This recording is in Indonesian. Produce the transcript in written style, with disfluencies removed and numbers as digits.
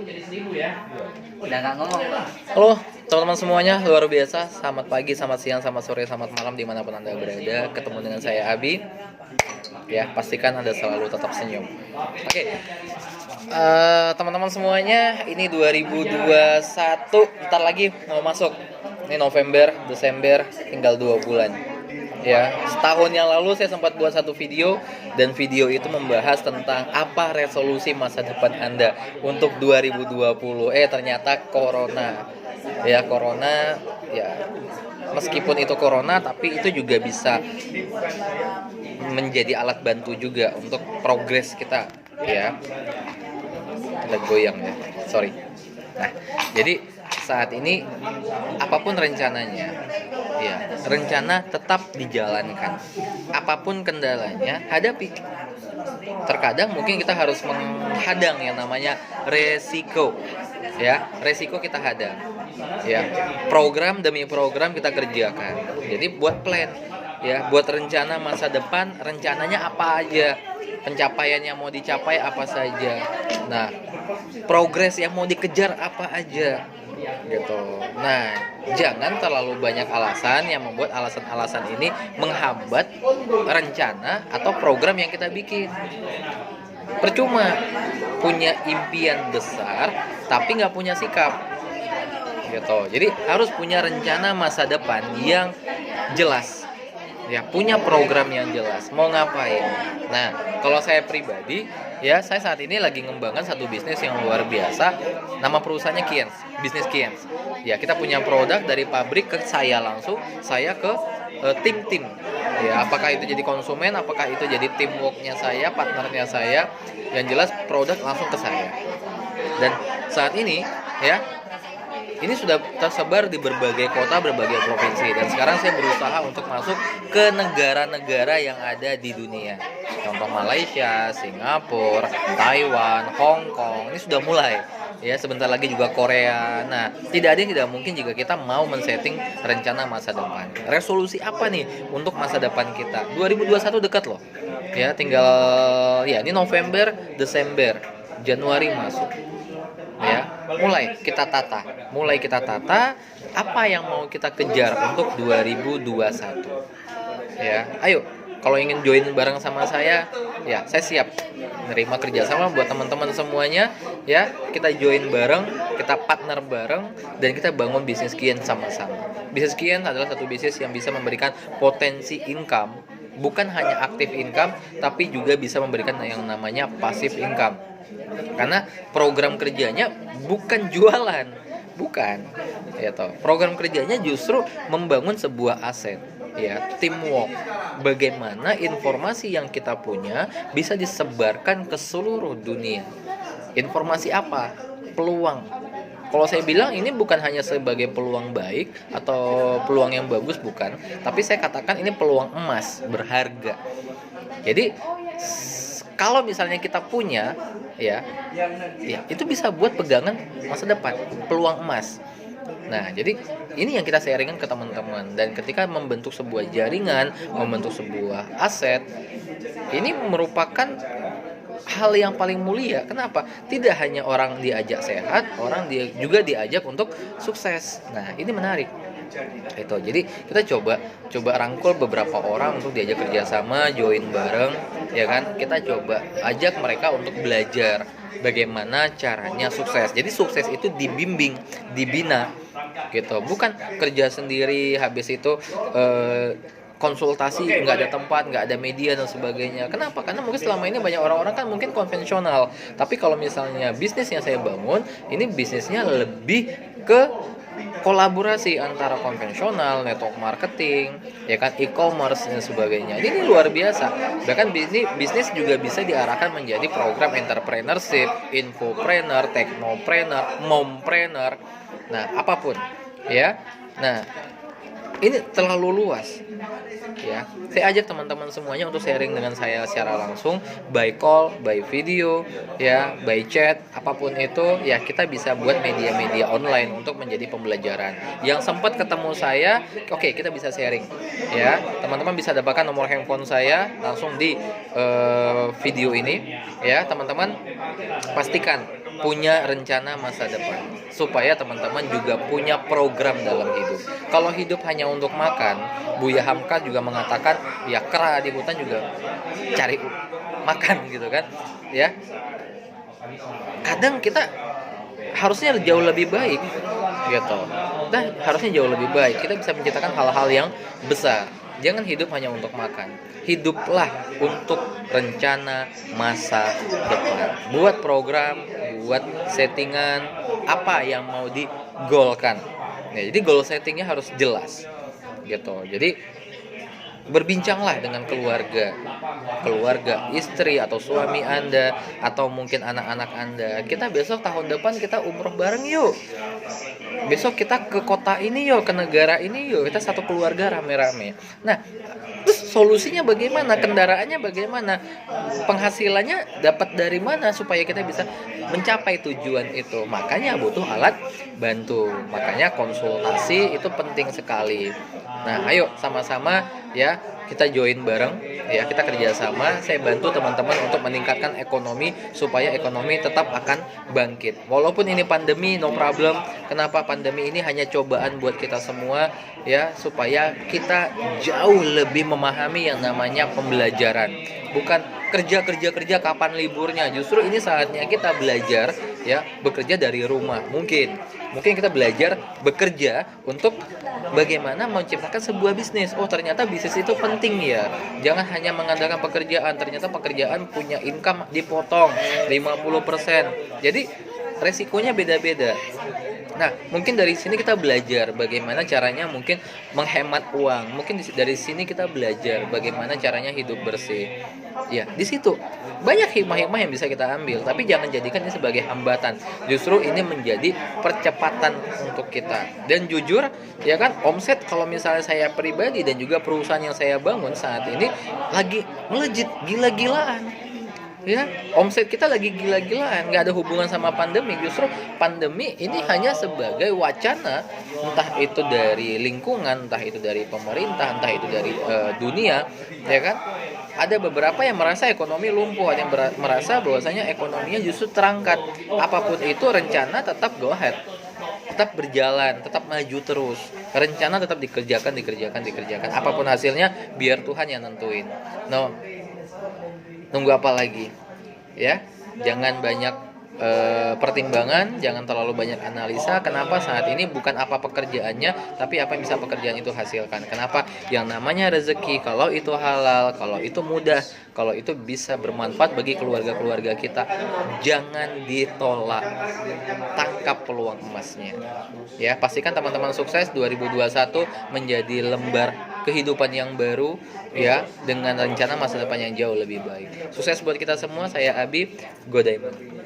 Udah nggak ngomong. Halo teman-teman semuanya, luar biasa. Selamat pagi, selamat siang, selamat sore, selamat malam dimanapun Anda berada. Ketemu dengan saya Abi. Ya, pastikan Anda selalu tetap senyum. Oke, teman-teman semuanya, ini 2021, bentar lagi mau masuk. Ini November, Desember, tinggal 2 bulan. Ya, setahun yang lalu saya sempat buat satu video, dan video itu membahas tentang apa resolusi masa depan Anda untuk 2020. Ternyata corona. Ya, corona ya, meskipun itu corona tapi itu juga bisa menjadi alat bantu juga untuk progres kita, ya. Ada goyang ya. Sorry. Nah, jadi saat ini apapun rencananya, ya, rencana tetap dijalankan. Apapun kendalanya, hadapi. Terkadang mungkin kita harus menghadang yang namanya resiko. Ya, resiko kita hadang. Ya, program demi program kita kerjakan. Jadi buat plan, ya, buat rencana masa depan, rencananya apa aja, pencapaian yang mau dicapai apa saja. Nah, progres yang mau dikejar apa aja, gitu. Nah, jangan terlalu banyak alasan yang membuat alasan-alasan ini menghambat rencana atau program yang kita bikin. Percuma punya impian besar tapi nggak punya sikap, gitu. Jadi harus punya rencana masa depan yang jelas, ya, punya program yang jelas mau ngapain. Nah, kalau saya pribadi, ya, saya saat ini lagi ngembangkan satu bisnis yang luar biasa. Nama perusahaannya Kiens, bisnis Kiens. Ya, kita punya produk dari pabrik ke saya langsung, saya ke tim-tim. Ya, apakah itu jadi konsumen, apakah itu jadi teamworknya saya, partnernya saya, yang jelas produk langsung ke saya. Dan saat ini, ya, ini sudah tersebar di berbagai kota, berbagai provinsi, dan sekarang saya berusaha untuk masuk ke negara-negara yang ada di dunia. Contoh Malaysia, Singapura, Taiwan, Hong Kong. Ini sudah mulai. Ya, sebentar lagi juga Korea. Nah, tidak ada yang tidak mungkin jika kita mau men-setting rencana masa depan. Resolusi apa nih untuk masa depan kita? 2021 dekat loh. Ya, tinggal, ya, ini November, Desember, Januari masuk. Ya, mulai kita tata apa yang mau kita kejar untuk 2021. Ya, ayo, kalau ingin join bareng sama saya, ya, saya siap menerima kerjasama buat teman-teman semuanya. Ya, kita join bareng, kita partner bareng, dan kita bangun bisnis Kiens sama-sama. Bisnis Kiens adalah satu bisnis yang bisa memberikan potensi income, bukan hanya aktif income, tapi juga bisa memberikan yang namanya passive income. Karena program kerjanya bukan jualan, bukan, ya toh. Program kerjanya justru membangun sebuah aset, ya, teamwork. Bagaimana informasi yang kita punya bisa disebarkan ke seluruh dunia. Informasi apa? Peluang. Kalau saya bilang ini bukan hanya sebagai peluang baik atau peluang yang bagus, bukan, tapi saya katakan ini peluang emas berharga. Jadi kalau misalnya kita punya, ya, itu bisa buat pegangan masa depan, peluang emas. Nah, jadi ini yang kita sharingkan ke teman-teman. Dan ketika membentuk sebuah jaringan, membentuk sebuah aset, ini merupakan hal yang paling mulia. Kenapa? Tidak hanya orang diajak sehat, orang dia juga diajak untuk sukses. Nah, ini menarik. Itu. Jadi kita coba rangkul beberapa orang untuk diajak kerjasama, join bareng, ya kan? Kita coba ajak mereka untuk belajar bagaimana caranya sukses. Jadi sukses itu dibimbing, dibina, gitu. Bukan kerja sendiri habis itu konsultasi, nggak ada tempat, nggak ada media dan sebagainya. Kenapa? Karena mungkin selama ini banyak orang-orang kan mungkin konvensional. Tapi kalau misalnya bisnis yang saya bangun, ini bisnisnya lebih ke kolaborasi antara konvensional, network marketing, ya kan, e-commerce dan sebagainya. Ini luar biasa. Bahkan bisnis juga bisa diarahkan menjadi program entrepreneurship, infopreneur, technopreneur, mompreneur. Nah, apapun, ya. Nah, ini terlalu luas, ya. Saya ajak teman-teman semuanya untuk sharing dengan saya secara langsung, by call, by video, ya, by chat, apapun itu, ya, kita bisa buat media-media online untuk menjadi pembelajaran. Yang sempat ketemu saya, oke, kita bisa sharing, ya. Teman-teman bisa dapatkan nomor handphone saya langsung di video ini, ya. Teman-teman pastikan punya rencana masa depan, supaya teman-teman juga punya program dalam hidup. Kalau hidup hanya untuk makan, Buya Hamka juga mengatakan, ya kera di hutan juga cari makan gitu kan, ya. Kadang kita harusnya jauh lebih baik gitu. Kita harusnya jauh lebih baik. Kita bisa menciptakan hal-hal yang besar. Jangan hidup hanya untuk makan. Hiduplah untuk rencana masa depan. Buat program, buat settingan apa yang mau digolkan. Nah, jadi goal settingnya harus jelas gitu. Jadi berbincanglah dengan keluarga, istri atau suami Anda, atau mungkin anak-anak Anda. Kita besok tahun depan kita umroh bareng yuk. Besok kita ke kota ini yuk, ke negara ini yuk. Kita satu keluarga rame-rame. Nah, terus solusinya bagaimana? Kendaraannya bagaimana? Penghasilannya dapat dari mana supaya kita bisa mencapai tujuan itu? Makanya butuh alat bantu. Makanya konsultasi itu penting sekali. Nah, ayo sama-sama ya kita join bareng, ya kita kerjasama. Saya bantu teman-teman untuk meningkatkan ekonomi supaya ekonomi tetap akan bangkit. Walaupun ini pandemi, no problem. Kenapa pandemi ini hanya cobaan buat kita semua, ya, supaya kita jauh lebih memahami yang namanya pembelajaran. Bukan kerja kapan liburnya. Justru ini saatnya kita belajar, ya, bekerja dari rumah. Mungkin kita belajar bekerja untuk bagaimana menciptakan sebuah bisnis. Oh, ternyata bisnis itu penting ya. Jangan hanya mengandalkan pekerjaan. Ternyata pekerjaan punya income dipotong 50%. Jadi resikonya beda-beda. Nah, mungkin dari sini kita belajar bagaimana caranya mungkin menghemat uang. Mungkin dari sini kita belajar bagaimana caranya hidup bersih. Ya, di situ banyak hikmah-hikmah yang bisa kita ambil, tapi jangan jadikan ini sebagai hambatan. Justru ini menjadi percepatan untuk kita. Dan jujur, ya kan, omset kalau misalnya saya pribadi dan juga perusahaan yang saya bangun saat ini lagi melejit gila-gilaan. Ya, omset kita lagi gila-gilaan, nggak ada hubungan sama pandemi. Justru pandemi ini hanya sebagai wacana, entah itu dari lingkungan, entah itu dari pemerintah, entah itu dari dunia, ya kan? Ada beberapa yang merasa ekonomi lumpuh, ada yang merasa bahwasanya ekonominya justru terangkat. Apapun itu, rencana tetap go ahead, tetap berjalan, tetap maju terus. Rencana tetap dikerjakan. Apapun hasilnya, biar Tuhan yang nentuin. No. Nunggu apa lagi? Ya, jangan banyak pertimbangan, jangan terlalu banyak analisa. Kenapa saat ini bukan apa pekerjaannya, tapi apa yang bisa pekerjaan itu hasilkan. Kenapa? Yang namanya rezeki, kalau itu halal, kalau itu mudah, kalau itu bisa bermanfaat bagi keluarga-keluarga kita, jangan ditolak. Tangkap peluang emasnya. Ya, pastikan teman-teman sukses 2021 menjadi lembar kehidupan yang baru, ya, dengan rencana masa depan yang jauh lebih baik. Sukses buat kita semua. Saya Abi, Go Diamond.